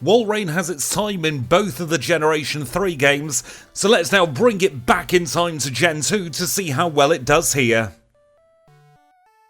Walrein has its time in both of the Generation 3 games, so let's now bring it back in time to Gen 2 to see how well it does here.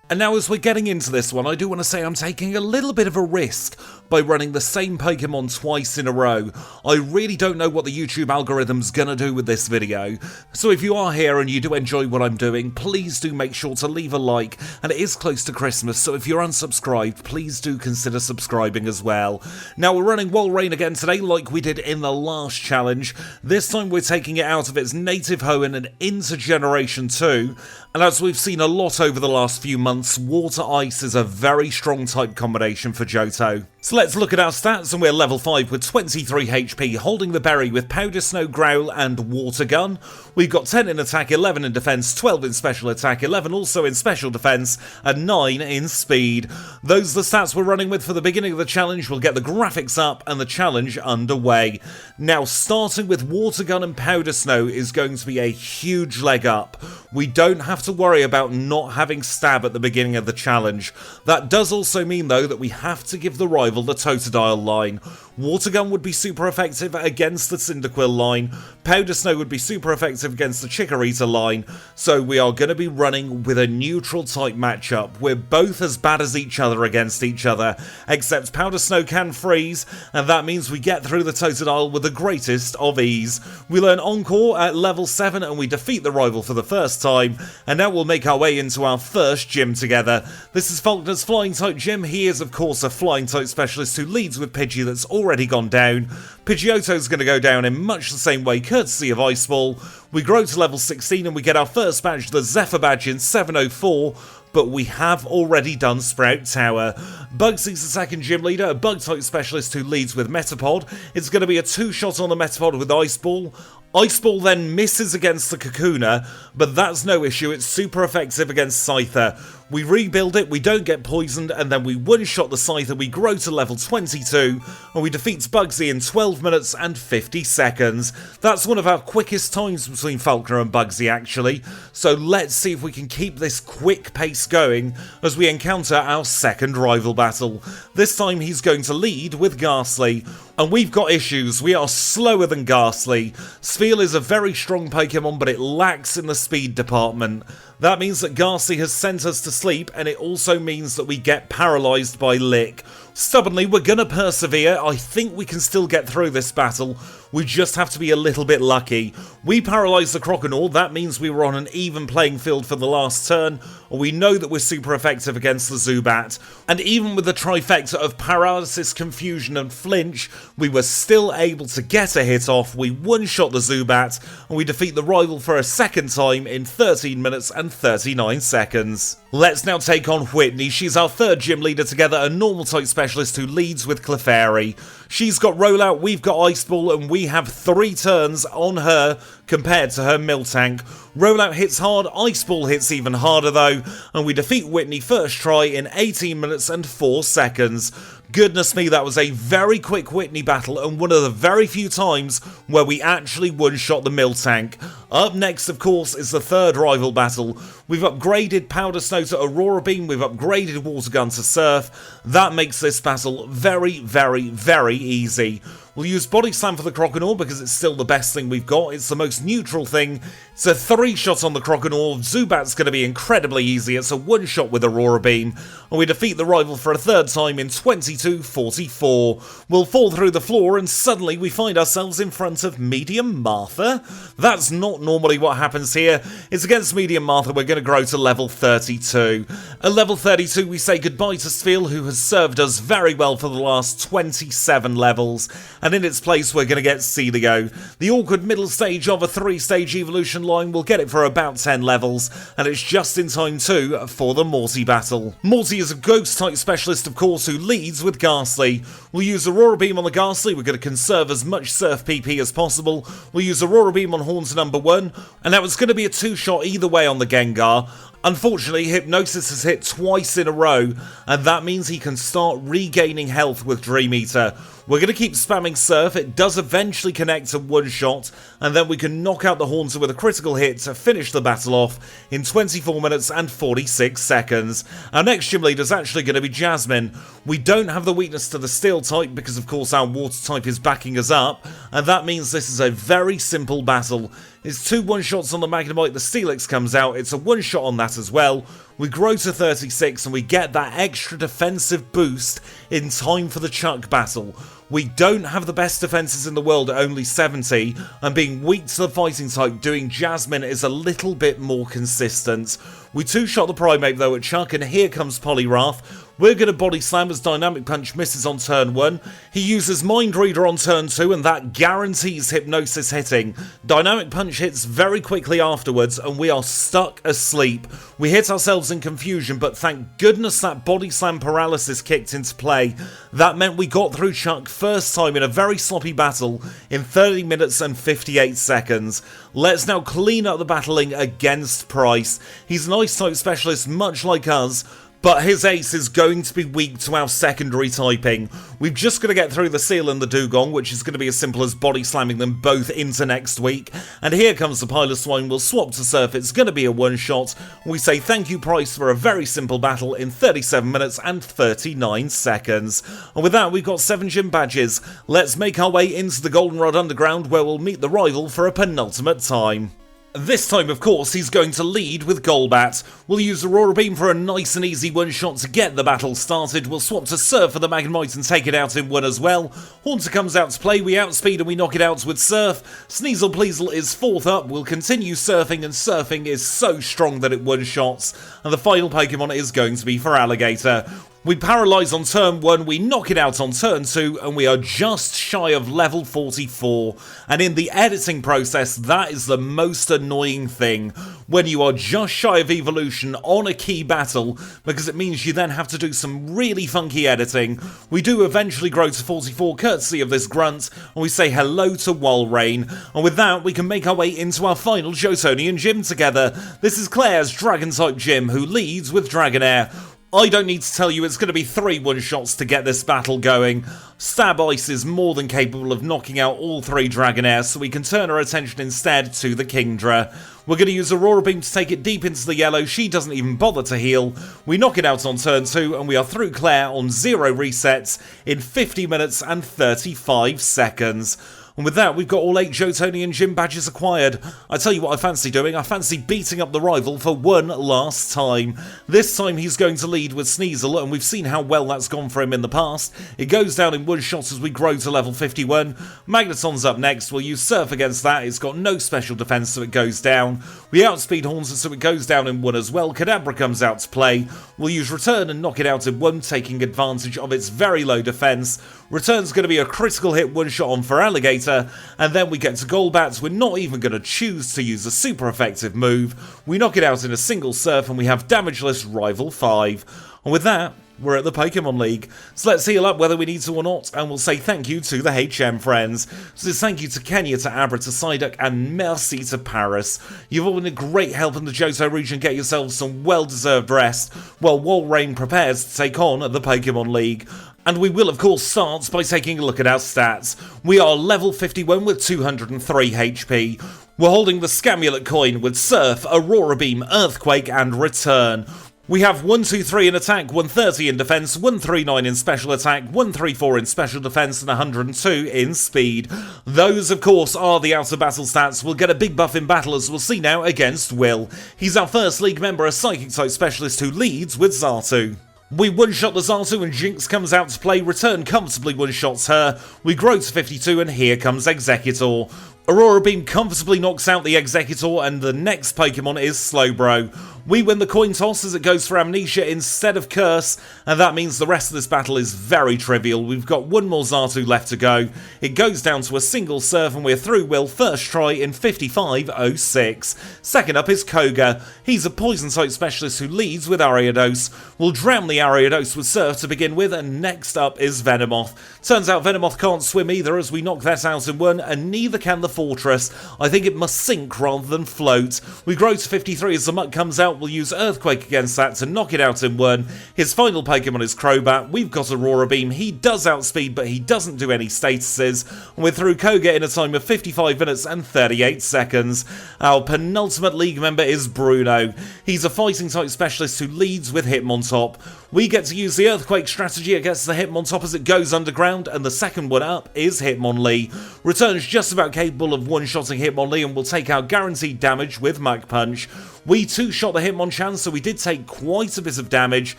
And now as we're getting into this one, I do want to say I'm taking a little bit of a risk by running the same Pokemon twice in a row. I really don't know what the YouTube algorithm's gonna do with this video, so if you are here and you do enjoy what I'm doing, please do make sure to leave a like, and it is close to Christmas, so if you're unsubscribed, please do consider subscribing as well. Now we're running Walrein again today like we did in the last challenge. This time we're taking it out of its native home and into Generation 2, and as we've seen a lot over the last few months, Water-Ice is a very strong type combination for Johto. So let's look at our stats, and we're level 5 with 23 HP, holding the berry with Powder Snow, Growl and Water Gun. We've got 10 in attack, 11 in defense, 12 in special attack, 11 also in special defense, and 9 in speed. Those are the stats we're running with for the beginning of the challenge. We'll get the graphics up and the challenge underway. Now, starting with Water Gun and Powder Snow is going to be a huge leg up. We don't have to worry about not having stab at the beginning of the challenge. That does also mean, though, that we have to give the rival the Totodile line. Water Gun would be super effective against the Cyndaquil line, Powder Snow would be super effective against the Chikorita line, so we are going to be running with a neutral type matchup. We're both as bad as each other against each other, except Powder Snow can freeze, and that means we get through the Totodile with the greatest of ease. We learn Encore at level 7 and we defeat the rival for the first time, and now we'll make our way into our first gym together. This is Faulkner's Flying type gym. He is of course a Flying type specialist who leads with Pidgey that's already gone down. Pidgeotto's going to go down in much the same way, courtesy of Ice Ball. We grow to level 16 and we get our first badge, the Zephyr badge, in 704. But we have already done Sprout Tower. Bugsy's the second gym leader, a bug-type specialist who leads with Metapod. It's going to be a two-shot on the Metapod with Ice Ball. Ice Ball then misses against the Kakuna, but that's no issue, it's super effective against Scyther. We rebuild it, we don't get poisoned, and then we one-shot the Scyther, we grow to level 22, and we defeat Bugsy in 12 minutes and 50 seconds. That's one of our quickest times between Falkner and Bugsy, actually, so let's see if we can keep this quick pace going as we encounter our second rival battle. This time he's going to lead with Ghastly. And we've got issues, we are slower than Ghastly. Spheal is a very strong Pokemon, but it lacks in the speed department. That means that Ghastly has sent us to sleep, and it also means that we get paralysed by Lick. Stubbornly, we're gonna persevere. I think we can still get through this battle. We just have to be a little bit lucky. We paralysed the Croconaw, that means we were on an even playing field for the last turn, and we know that we're super effective against the Zubat. And even with the trifecta of Paralysis, Confusion and Flinch, we were still able to get a hit off. We one-shot the Zubat, and we defeat the rival for a second time in 13 minutes and 39 seconds. Let's now take on Whitney. She's our third gym leader together, a normal type specialist who leads with Clefairy. She's got Rollout, we've got Ice Ball, and we have 3 turns on her compared to her Miltank. Rollout hits hard, Ice Ball hits even harder though, and we defeat Whitney first try in 18 minutes and 4 seconds. Goodness me, that was a very quick Whitney battle and one of the very few times where we actually one-shot the Miltank. Up next, of course, is the third rival battle. We've upgraded Powder Snow to Aurora Beam, we've upgraded Water Gun to Surf. That makes this battle very, very, very easy. We'll use Body Slam for the Croconaw because it's still the best thing we've got. It's the most neutral thing. It's a 3-shot on the Croconaw. Zubat's going to be incredibly easy. It's a 1-shot with Aurora Beam. And we defeat the rival for a third time in 22:44. We'll fall through the floor and suddenly we find ourselves in front of Medium Martha. That's not normally what happens here. It's against Medium Martha we're going to grow to level 32. At level 32 we say goodbye to Spheal, who has served us very well for the last 27 levels. And in its place we're going to get Celio. The awkward middle stage of a 3-stage evolution line will get it for about 10 levels, and it's just in time too for the Morty battle. Morty is a ghost type specialist of course who leads with Ghastly. We'll use Aurora Beam on the Ghastly, we're going to conserve as much Surf PP as possible. We'll use Aurora Beam on Horns number 1, and now it's going to be a 2-shot either way on the Gengar. Unfortunately, Hypnosis has hit twice in a row, and that means he can start regaining health with Dream Eater. We're going to keep spamming Surf. It does eventually connect to one shot, and then we can knock out the Haunter with a critical hit to finish the battle off in 24 minutes and 46 seconds. Our next gym leader is actually going to be Jasmine. We don't have the weakness to the Steel type because of course our Water type is backing us up, and that means this is a very simple battle. It's 2 one-shots on the Magnemite, the Steelix comes out, it's a one-shot on that as well. We grow to 36 and we get that extra defensive boost in time for the Chuck battle. We don't have the best defences in the world at only 70, and being weak to the fighting type, doing Jasmine is a little bit more consistent. We 2-shot the Primate though at Chuck, and here comes Poliwrath. We're going to body slam as Dynamic Punch misses on turn 1. He uses Mind Reader on turn 2 and that guarantees Hypnosis hitting. Dynamic Punch hits very quickly afterwards and we are stuck asleep. We hit ourselves in confusion, but thank goodness that body slam paralysis kicked into play. That meant we got through Chuck first time in a very sloppy battle in 30 minutes and 58 seconds. Let's now clean up the battling against Price. He's an Ice type specialist much like us, but his ace is going to be weak to our secondary typing. We've just got to get through the Seal and the Dugong, which is going to be as simple as body slamming them both into next week. And here comes the Piloswine. We'll swap to Surf. It's going to be a one-shot. We say thank you, Price, for a very simple battle in 37 minutes and 39 seconds. And with that, we've got 7 gym badges. Let's make our way into the Goldenrod Underground, where we'll meet the rival for a penultimate time. This time, of course, he's going to lead with Golbat. We'll use Aurora Beam for a nice and easy one-shot to get the battle started. We'll swap to Surf for the Magnemite and take it out in one as well. Haunter comes out to play, we outspeed and we knock it out with Surf. Sneasel Pleasel is 4th up, we'll continue surfing, and surfing is so strong that it one-shots. And the final Pokemon is going to be for Alligator. We paralyse on turn 1, we knock it out on turn 2, and we are just shy of level 44. And in the editing process, that is the most annoying thing. When you are just shy of evolution on a key battle, because it means you then have to do some really funky editing. We do eventually grow to 44 courtesy of this grunt, and we say hello to Walrein. And with that, we can make our way into our final Jotonian gym together. This is Clair's Dragon-type gym, who leads with Dragonair. I don't need to tell you it's going to be 3 one-shots to get this battle going. Stab Ice is more than capable of knocking out all 3 Dragonairs, so we can turn our attention instead to the Kingdra. We're going to use Aurora Beam to take it deep into the yellow. She doesn't even bother to heal. We knock it out on turn 2, and we are through Clair on 0 resets in 50 minutes and 35 seconds. And with that, we've got all 8 Jotonian gym badges acquired. I tell you what I fancy doing, I fancy beating up the rival for one last time. This time he's going to lead with Sneasel, and we've seen how well that's gone for him in the past. It goes down in one shot as we grow to level 51. Magneton's up next, we'll use Surf against that. It's got no special defense, so it goes down. We outspeed Haunter, so it goes down in one as well. Kadabra comes out to play. We'll use Return and knock it out in one, taking advantage of its very low defense. Return's going to be a critical hit one-shot on for Alligator, and then we get to Golbat. We're not even going to choose to use a super effective move. We knock it out in a single Surf, and we have damageless Rival 5. And with that, we're at the Pokemon League. So let's heal up whether we need to or not, and we'll say thank you to the HM friends. So thank you to Kenya, to Abra, to Psyduck, and merci to Paris. You've all been a great help in the Johto region. Get yourselves some well-deserved rest, while Walrein prepares to take on the Pokemon League. And we will of course start by taking a look at our stats. We are level 51 with 203 HP. We're holding the Scamulet coin with Surf, Aurora Beam, Earthquake, and Return. We have 123 in attack, 130 in defense, 139 in special attack, 134 in special defense, and 102 in speed. Those, of course, are the outer battle stats. We'll get a big buff in battle, as we'll see now, against Will. He's our first league member, a Psychic type specialist who leads with Xatu. We one-shot the Xatu and Jinx comes out to play. Return comfortably one-shots her. We grow to 52 and here comes Executor. Aurora Beam comfortably knocks out the Executor, and the next Pokemon is Slowbro. We win the coin toss as it goes for Amnesia instead of Curse, and that means the rest of this battle is very trivial. We've got one more Xatu left to go. It goes down to a single Surf, and we're through Will first try in 55.06. Second up is Koga. He's a poison type specialist who leads with Ariados. We'll drown the Ariados with Surf to begin with, and next up is Venomoth. Turns out Venomoth can't swim either, as we knock that out in one, and neither can the Fortress. I think it must sink rather than float. We grow to 53 as the Muck comes out. we'll use Earthquake against that to knock it out in one. His final Pokemon is Crobat. We've got Aurora Beam. He does outspeed, but he doesn't do any statuses. And we're through Koga in a time of 55 minutes and 38 seconds. Our penultimate league member is Bruno. He's a fighting type specialist who leads with Hitmontop. We get to use the Earthquake strategy against the Hitmontop as it goes underground, and the second one up is Hitmonlee. Returns just about capable of one-shotting Hitmonlee and will take out guaranteed damage with Mach Punch. We two-shot the Hitmonchan, so we did take quite a bit of damage,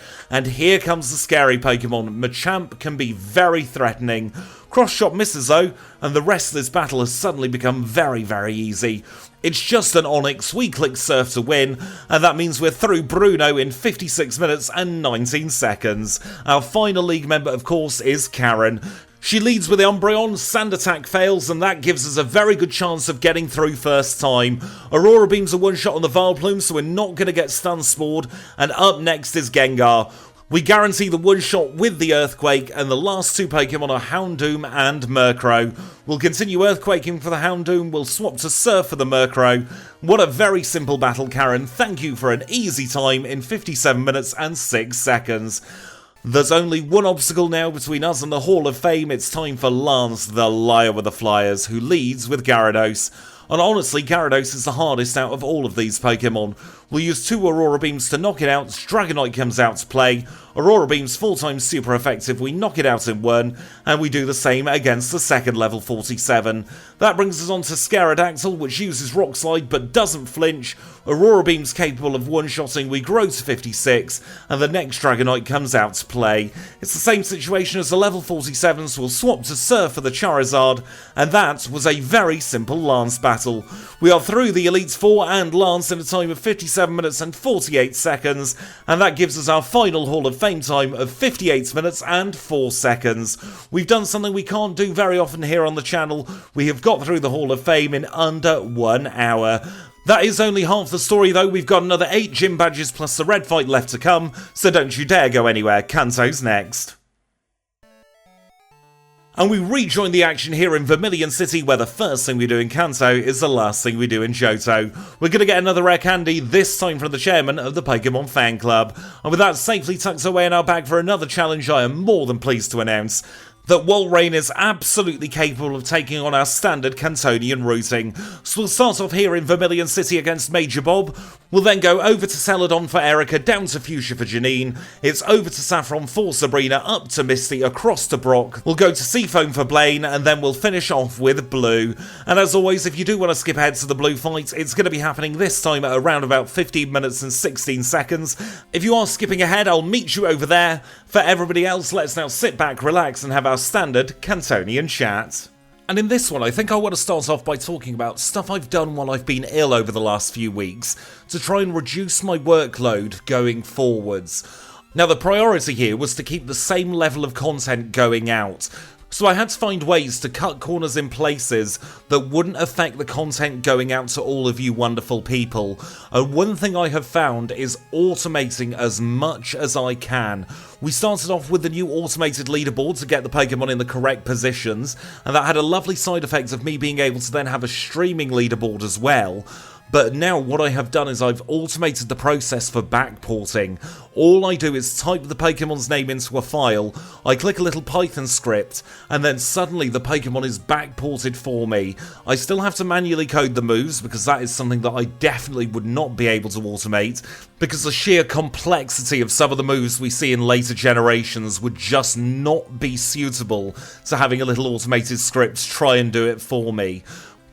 and here comes the scary Pokemon. Machamp can be very threatening. Cross-shot misses though, and the rest of this battle has suddenly become very, very easy. It's just an Onix, we click Surf to win, and that means we're through Bruno in 56 minutes and 19 seconds. Our final league member, of course, is Karen. She leads with the Umbreon, Sand Attack fails, and that gives us a very good chance of getting through first time. Aurora Beam's a one-shot on the Vileplume, so we're not going to get Stun Spored, and up next is Gengar. We guarantee the one-shot with the Earthquake, and the last two Pokemon are Houndoom and Murkrow. We'll continue Earthquaking for the Houndoom, we'll swap to Surf for the Murkrow. What a very simple battle, Karen. Thank you for an easy time in 57 minutes and 6 seconds. There's only one obstacle now between us and the Hall of Fame. It's time for Lance, the Liar with the Flyers, who leads with Gyarados. And honestly, Gyarados is the hardest out of all of these Pokemon. We'll use two Aurora Beams to knock it out, Dragonite comes out to play. Aurora Beam's 4 times super effective, we knock it out in one, and we do the same against the second level 47. That brings us on to Scaradactyl, which uses Rock Slide but doesn't flinch. Aurora Beam's capable of one-shotting, we grow to 56, and the next Dragonite comes out to play. It's the same situation as the level 47, so we'll swap to Surf for the Charizard, and that was a very simple Lance battle. We are through the Elite Four and Lance in a time of 57 minutes and 48 seconds, and that gives us our final Hall of Fame time of 58 minutes and 4 seconds. We've done something we can't do very often here on the channel. We have got through the Hall of Fame in under 1 hour. That is only half the story though. We've got another 8 gym badges plus the red fight left to come, so don't you dare go anywhere. Kanto's next. And we rejoin the action here in Vermilion City, where the first thing we do in Kanto is the last thing we do in Johto. We're going to get another rare candy, this time from the chairman of the Pokemon Fan Club. And with that safely tucked away in our bag for another challenge, I am more than pleased to announce that Walrein is absolutely capable of taking on our standard Cantonian routing. So we'll start off here in Vermilion City against Major Bob. We'll then go over to Celadon for Erica, down to Fuchsia for Janine. It's over to Saffron for Sabrina, up to Misty, across to Brock. We'll go to Seafoam for Blaine, and then we'll finish off with Blue. And as always, if you do want to skip ahead to the Blue fight, it's going to be happening this time at around about 15 minutes and 16 seconds. If you are skipping ahead, I'll meet you over there. For everybody else, let's now sit back, relax, and have our standard Cantonian chat. And in this one, I think I want to start off by talking about stuff I've done while I've been ill over the last few weeks to try and reduce my workload going forwards. Now, the priority here was to keep the same level of content going out. So I had to find ways to cut corners in places that wouldn't affect the content going out to all of you wonderful people. And one thing I have found is automating as much as I can. We started off with the new automated leaderboard to get the Pokemon in the correct positions, and that had a lovely side effect of me being able to then have a streaming leaderboard as well. But now what I have done is I've automated the process for backporting. All I do is type the Pokemon's name into a file, I click a little Python script, and then suddenly the Pokemon is backported for me. I still have to manually code the moves, because that is something that I definitely would not be able to automate, because the sheer complexity of some of the moves we see in later generations would just not be suitable to having a little automated script try and do it for me.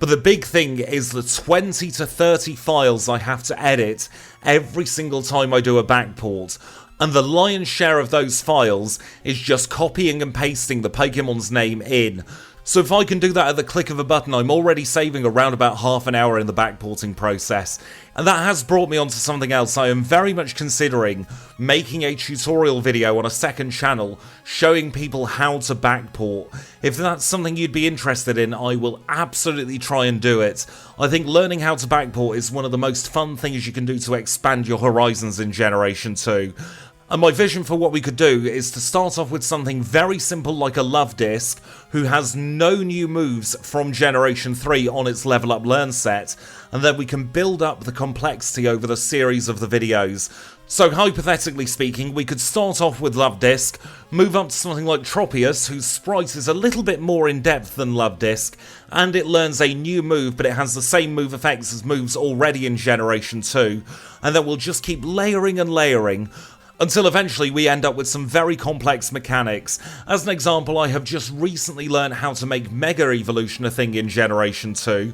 But the big thing is the 20 to 30 files I have to edit every single time I do a backport. And the lion's share of those files is just copying and pasting the Pokemon's name in. So if I can do that at the click of a button, I'm already saving around about half an hour in the backporting process. And that has brought me onto something else. I am very much considering making a tutorial video on a second channel showing people how to backport. If that's something you'd be interested in, I will absolutely try and do it. I think learning how to backport is one of the most fun things you can do to expand your horizons in Generation 2. And my vision for what we could do is to start off with something very simple like a Love Disc, who has no new moves from Generation 3 on its Level Up Learn set, and then we can build up the complexity over the series of the videos. So hypothetically speaking, we could start off with Love Disc, move up to something like Tropius, whose sprite is a little bit more in depth than Love Disc, and it learns a new move, but it has the same move effects as moves already in Generation 2, and then we'll just keep layering and layering, until eventually we end up with some very complex mechanics. As an example, I have just recently learned how to make Mega Evolution a thing in Generation 2,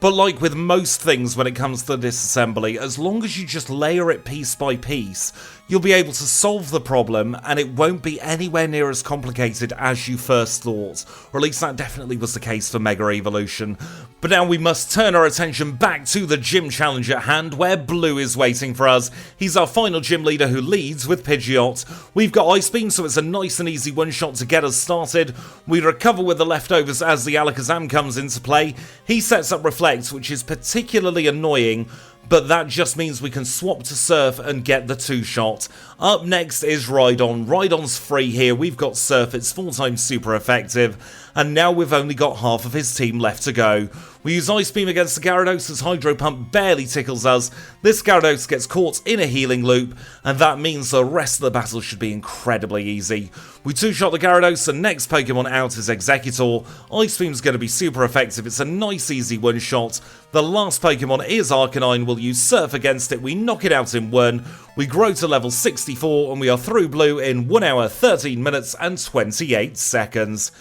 but like with most things when it comes to disassembly, as long as you just layer it piece by piece, you'll be able to solve the problem and it won't be anywhere near as complicated as you first thought, or at least that definitely was the case for Mega Evolution. But now we must turn our attention back to the gym challenge at hand, where Blue is waiting for us. He's our final gym leader who leads with Pidgeot. We've got Ice Beam, so it's a nice and easy one-shot to get us started. We recover with the leftovers as the Alakazam comes into play. He sets up Reflect, which is particularly annoying, but that just means we can swap to Surf and get the two-shot. Up next is Rhydon. Rhydon's free here, we've got Surf, it's 4 times super effective, and now we've only got half of his team left to go. We use Ice Beam against the Gyarados as Hydro Pump barely tickles us. This Gyarados gets caught in a healing loop, and that means the rest of the battle should be incredibly easy. We two-shot the Gyarados, and next Pokemon out is Executor. Ice Beam's going to be super effective, it's a nice easy one-shot. The last Pokemon is Arcanine, we'll use Surf against it, we knock it out in 1. We grow to level 64, and we are through Blue in 1 hour, 13 minutes, and 28 seconds.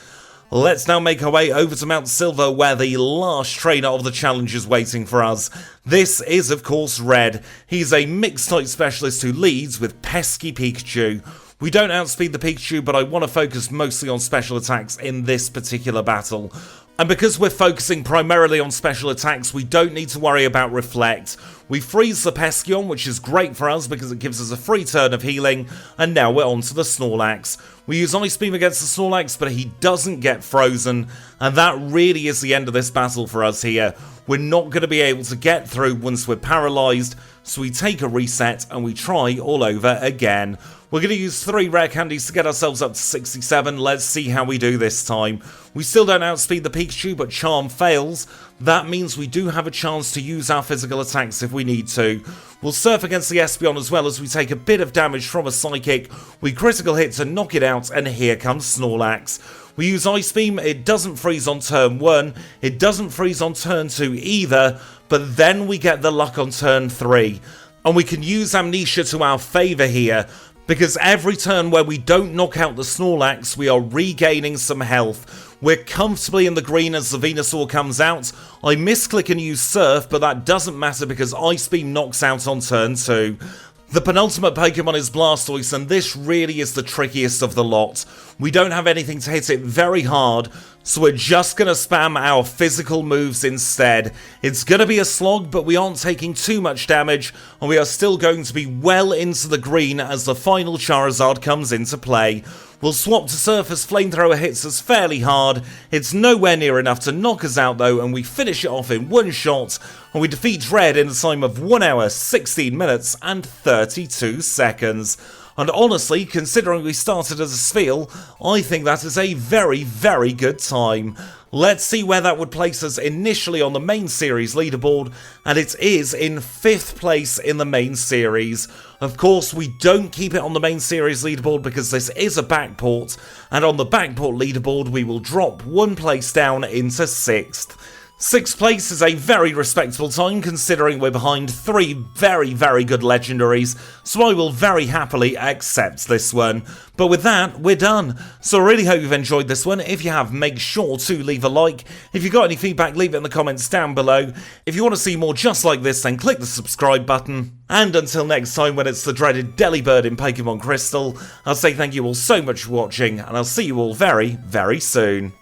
Let's now make our way over to Mount Silver, where the last trainer of the challenge is waiting for us. This is, of course, Red. He's a mixed-type specialist who leads with pesky Pikachu. We don't outspeed the Pikachu, but I want to focus mostly on special attacks in this particular battle. And because we're focusing primarily on special attacks, we don't need to worry about Reflect. We freeze the Peskeon, which is great for us because it gives us a free turn of healing, and now we're on to the Snorlax. We use Ice Beam against the Snorlax, but he doesn't get frozen, and that really is the end of this battle for us here. We're not going to be able to get through once we're paralysed, so we take a reset and we try all over again. We're going to use 3 rare candies to get ourselves up to 67. Let's see how we do this time. We still don't outspeed the Pikachu, but Charm fails. That means we do have a chance to use our physical attacks if we need to. We'll Surf against the Espeon as well as we take a bit of damage from a Psychic. We critical hit to knock it out, and here comes Snorlax. We use Ice Beam, it doesn't freeze on turn 1, it doesn't freeze on turn 2 either, but then we get the luck on turn 3. And we can use Amnesia to our favour here, because every turn where we don't knock out the Snorlax, we are regaining some health. We're comfortably in the green as the Venusaur comes out. I misclick and use Surf, but that doesn't matter because Ice Beam knocks out on turn 2. The penultimate Pokemon is Blastoise, and this really is the trickiest of the lot. We don't have anything to hit it very hard, so we're just going to spam our physical moves instead. It's going to be a slog, but we aren't taking too much damage, and we are still going to be well into the green as the final Charizard comes into play. We'll swap to Surf as Flamethrower hits us fairly hard. It's nowhere near enough to knock us out though, and we finish it off in one shot, and we defeat Red in a time of 1 hour, 16 minutes, and 32 seconds. And honestly, considering we started as a Spheal, I think that is a very, very good time. Let's see where that would place us initially on the main series leaderboard, and it is in 5th place in the main series. Of course, we don't keep it on the main series leaderboard because this is a backport, and on the backport leaderboard we will drop 1 place down into 6th. 6th place is a very respectable time considering we're behind 3 very, very good legendaries, so I will very happily accept this one. But with that, we're done. So I really hope you've enjoyed this one. If you have, make sure to leave a like. If you've got any feedback, leave it in the comments down below. If you want to see more just like this, then click the subscribe button. And until next time when it's the dreaded Delibird in Pokemon Crystal, I'll say thank you all so much for watching, and I'll see you all very, very soon.